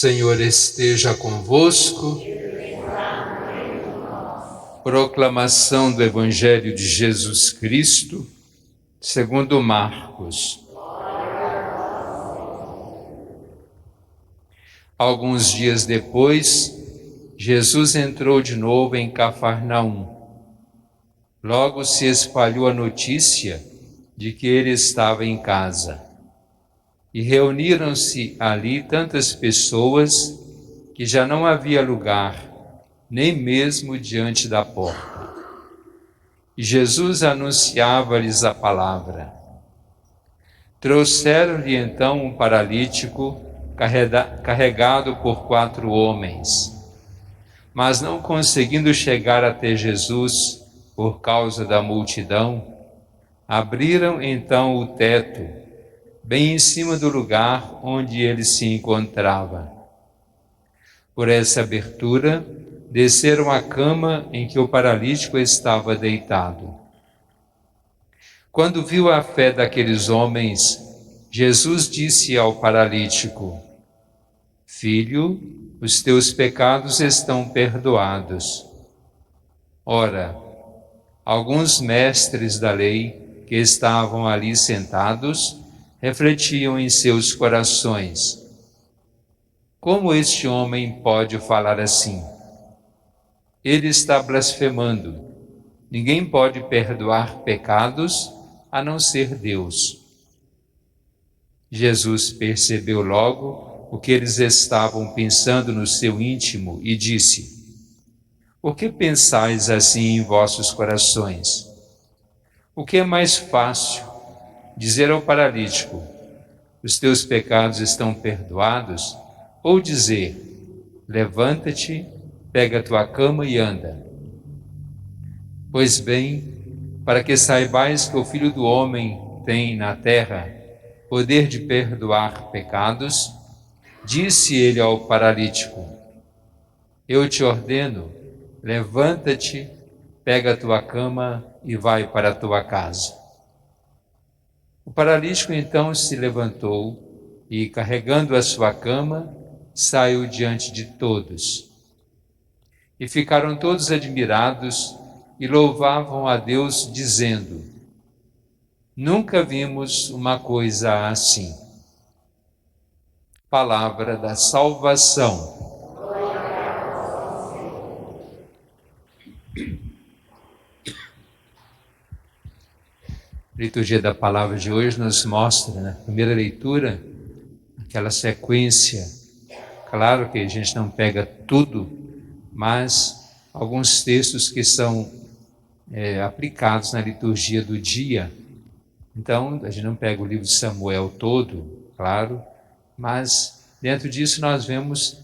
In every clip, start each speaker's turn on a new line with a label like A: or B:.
A: Senhor esteja convosco. Proclamação do Evangelho de Jesus Cristo, segundo Marcos. Alguns dias depois, Jesus entrou de novo em Cafarnaum. Logo se espalhou a notícia de que ele estava em casa. E reuniram-se ali tantas pessoas que já não havia lugar, nem mesmo diante da porta. E Jesus anunciava-lhes a palavra. Trouxeram-lhe então um paralítico carregado por 4 homens. Mas não conseguindo chegar até Jesus por causa da multidão, abriram então o teto, bem em cima do lugar onde ele se encontrava. Por essa abertura, desceram a cama em que o paralítico estava deitado. Quando viu a fé daqueles homens, Jesus disse ao paralítico: Filho, os teus pecados estão perdoados. Ora, alguns mestres da lei que estavam ali sentados refletiam em seus corações: como este homem pode falar assim? Ele está blasfemando. Ninguém pode perdoar pecados a não ser Deus. Jesus percebeu logo o que eles estavam pensando no seu íntimo e disse: Por que pensais assim em vossos corações? O que é mais fácil, dizer ao paralítico: os teus pecados estão perdoados, ou dizer: levanta-te, pega a tua cama e anda? Pois bem, para que saibais que o Filho do Homem tem na terra poder de perdoar pecados, disse ele ao paralítico: eu te ordeno, levanta-te, pega a tua cama e vai para a tua casa. O paralítico então se levantou e, carregando a sua cama, saiu diante de todos. E ficaram todos admirados e louvavam a Deus, dizendo: nunca vimos uma coisa assim. Palavra da salvação. A liturgia da palavra de hoje nos mostra, na primeira leitura, aquela sequência. Claro que a gente não pega tudo, mas alguns textos que são aplicados na liturgia do dia. Então, a gente não pega o livro de Samuel todo, claro, mas dentro disso nós vemos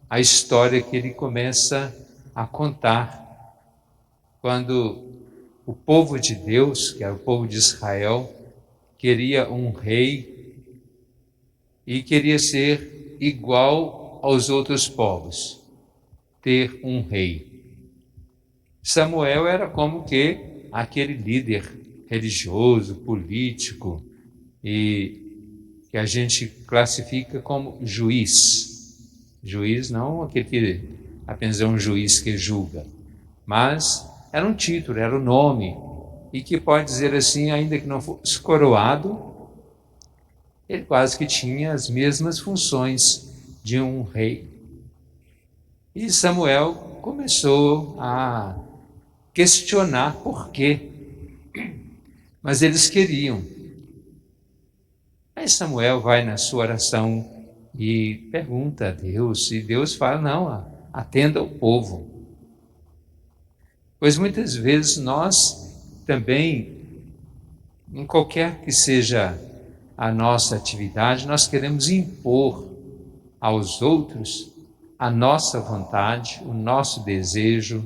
A: a história que ele começa a contar, quando o povo de Deus, que era o povo de Israel, queria um rei e queria ser igual aos outros povos, ter um rei. Samuel era como que aquele líder religioso, político, e que a gente classifica como juiz. Juiz não aquele que apenas é um juiz que julga, mas era um título, era um nome, e que pode dizer assim, ainda que não fosse coroado, ele quase que tinha as mesmas funções de um rei. E Samuel começou a questionar por quê, mas eles queriam. Aí Samuel vai na sua oração e pergunta a Deus, e Deus fala: não, atenda ao povo. Pois muitas vezes nós também, em qualquer que seja a nossa atividade, nós queremos impor aos outros a nossa vontade, o nosso desejo.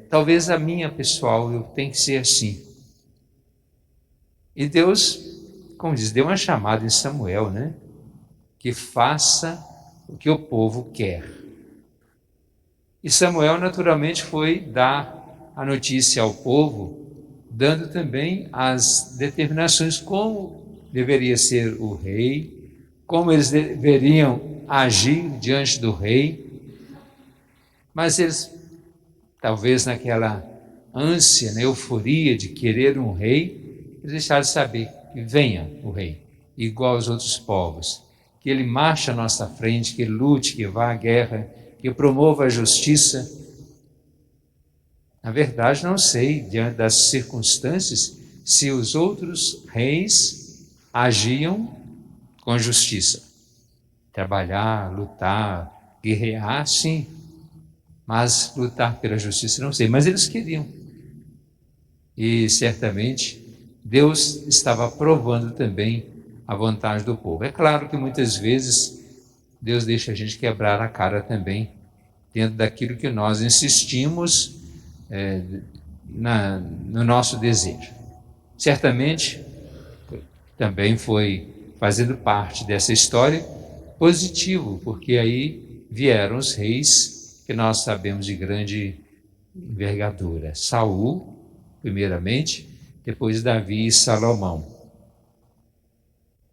A: Talvez a minha pessoal, eu tenho que ser assim. E Deus, como diz, deu uma chamada em Samuel, né? Que faça o que o povo quer. E Samuel naturalmente foi dar a notícia ao povo, dando também as determinações como deveria ser o rei, como eles deveriam agir diante do rei, mas eles, talvez naquela ânsia, na euforia de querer um rei, eles deixaram de saber que venha o rei, igual aos outros povos, que ele marche à nossa frente, que lute, que vá à guerra, que promova a justiça. Na verdade, não sei, diante das circunstâncias, se os outros reis agiam com justiça. Trabalhar, lutar, guerrear, sim, mas lutar pela justiça, não sei. Mas eles queriam. E certamente Deus estava provando também a vontade do povo. É claro que muitas vezes Deus deixa a gente quebrar a cara também, dentro daquilo que nós insistimos no nosso desejo. Certamente também foi fazendo parte dessa história positivo, porque aí vieram os reis que nós sabemos de grande envergadura. Saul, primeiramente, depois Davi e Salomão.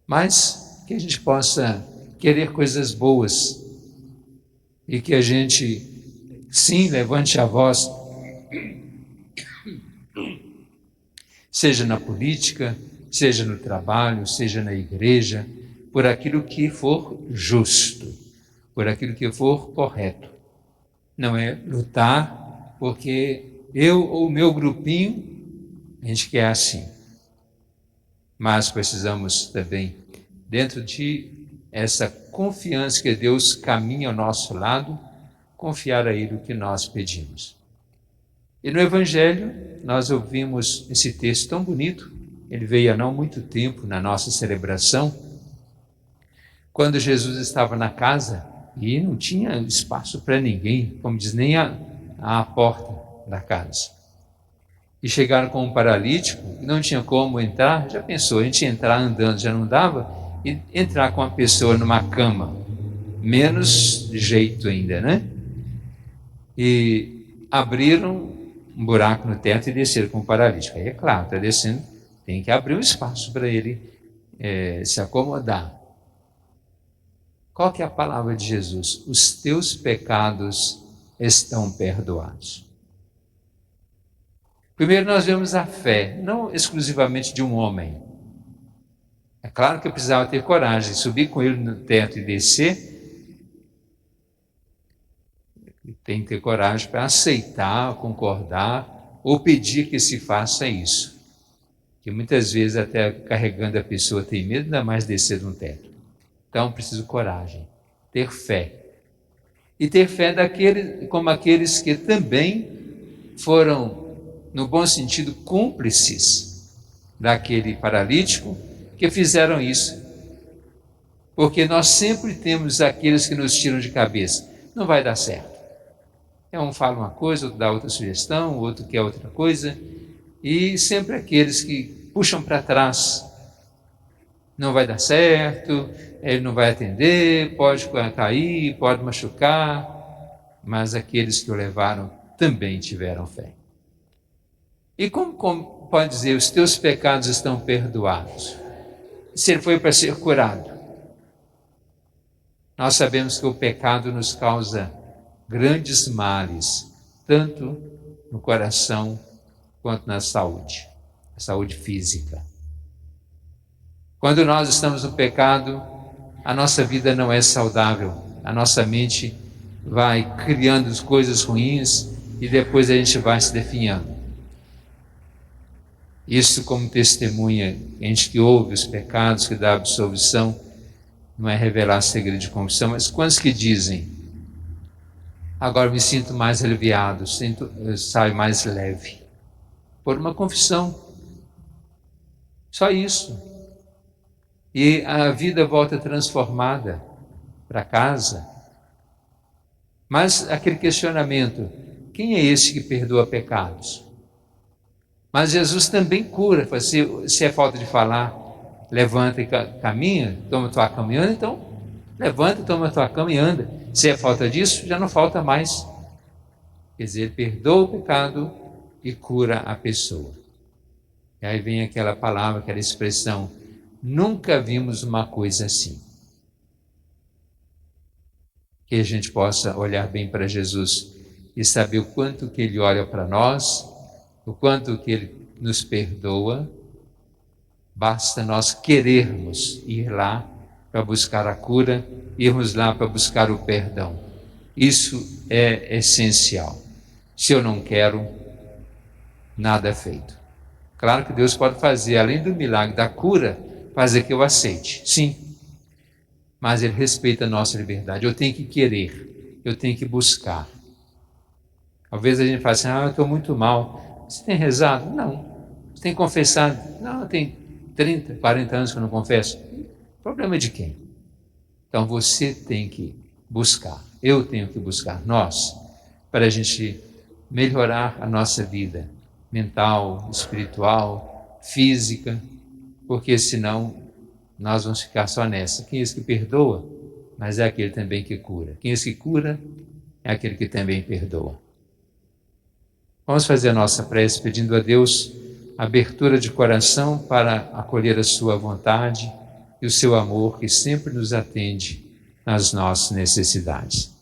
A: Mas que a gente possa querer coisas boas e que a gente, sim, levante a voz, seja na política, seja no trabalho, seja na igreja, por aquilo que for justo, por aquilo que for correto. Não é lutar porque eu ou o meu grupinho, a gente quer assim. Mas precisamos também, dentro de essa confiança que Deus caminha ao nosso lado, confiar a Ele o que nós pedimos. E no Evangelho, nós ouvimos esse texto tão bonito, ele veio há não muito tempo na nossa celebração, quando Jesus estava na casa e não tinha espaço para ninguém, como diz, nem a porta da casa. E chegaram com um paralítico, e não tinha como entrar. Já pensou, a gente entrar andando já não dava, e entrar com uma pessoa numa cama, menos jeito ainda, né? E abriram um buraco no teto e desceram com o paralítico. Aí é claro, está descendo, tem que abrir um espaço para ele se acomodar. Qual que é a palavra de Jesus? Os teus pecados estão perdoados. Primeiro nós vemos a fé, não exclusivamente de um homem. É claro que eu precisava ter coragem de subir com ele no teto e descer. Tem que ter coragem para aceitar, concordar ou pedir que se faça isso. Que muitas vezes até carregando a pessoa tem medo, ainda mais descer de um teto. Então preciso coragem, ter fé. E ter fé como aqueles que também foram, no bom sentido, cúmplices daquele paralítico que fizeram isso. Porque nós sempre temos aqueles que nos tiram de cabeça. Não vai dar certo. Um fala uma coisa, outro dá outra sugestão, outro quer outra coisa. E sempre aqueles que puxam para trás. Não vai dar certo, ele não vai atender, pode cair, pode machucar. Mas aqueles que o levaram também tiveram fé. E como pode dizer, os teus pecados estão perdoados? Se ele foi para ser curado. Nós sabemos que o pecado nos causa grandes males, tanto no coração quanto na saúde, a saúde física. Quando nós estamos no pecado, a nossa vida não é saudável, a nossa mente vai criando coisas ruins e depois a gente vai se definhando. Isso como testemunha, a gente que ouve os pecados, que dá absolvição, não é revelar segredo de confissão, mas quantos que dizem, agora me sinto mais aliviado, saio mais leve, por uma confissão, só isso, e a vida volta transformada para casa. Mas aquele questionamento, quem é esse que perdoa pecados? Mas Jesus também cura, se é falta de falar, levanta e caminha, toma tua cama e anda, então levanta, toma tua cama e anda. Se é falta disso, já não falta mais. Quer dizer, ele perdoa o pecado e cura a pessoa. E aí vem aquela palavra, aquela expressão, nunca vimos uma coisa assim. que a gente possa olhar bem para Jesus e saber o quanto que Ele olha para nós, o quanto que Ele nos perdoa. Basta nós querermos ir lá para buscar a cura, irmos lá para buscar o perdão. Isso é essencial. Se eu não quero, nada é feito. Claro que Deus pode fazer, além do milagre da cura, fazer que eu aceite, sim. Mas Ele respeita a nossa liberdade. Eu tenho que querer, eu tenho que buscar. Talvez a gente fale assim, eu estou muito mal. Você tem rezado? Não. Você tem confessado? Não, eu tenho 30, 40 anos que eu não confesso. Problema de quem? Então você tem que buscar, eu tenho que buscar, nós, para a gente melhorar a nossa vida mental, espiritual, física, porque senão nós vamos ficar só nessa. Quem é esse que perdoa? Mas é aquele também que cura. Quem é esse que cura? É aquele que também perdoa. Vamos fazer a nossa prece pedindo a Deus abertura de coração para acolher a sua vontade e o seu amor que sempre nos atende nas nossas necessidades.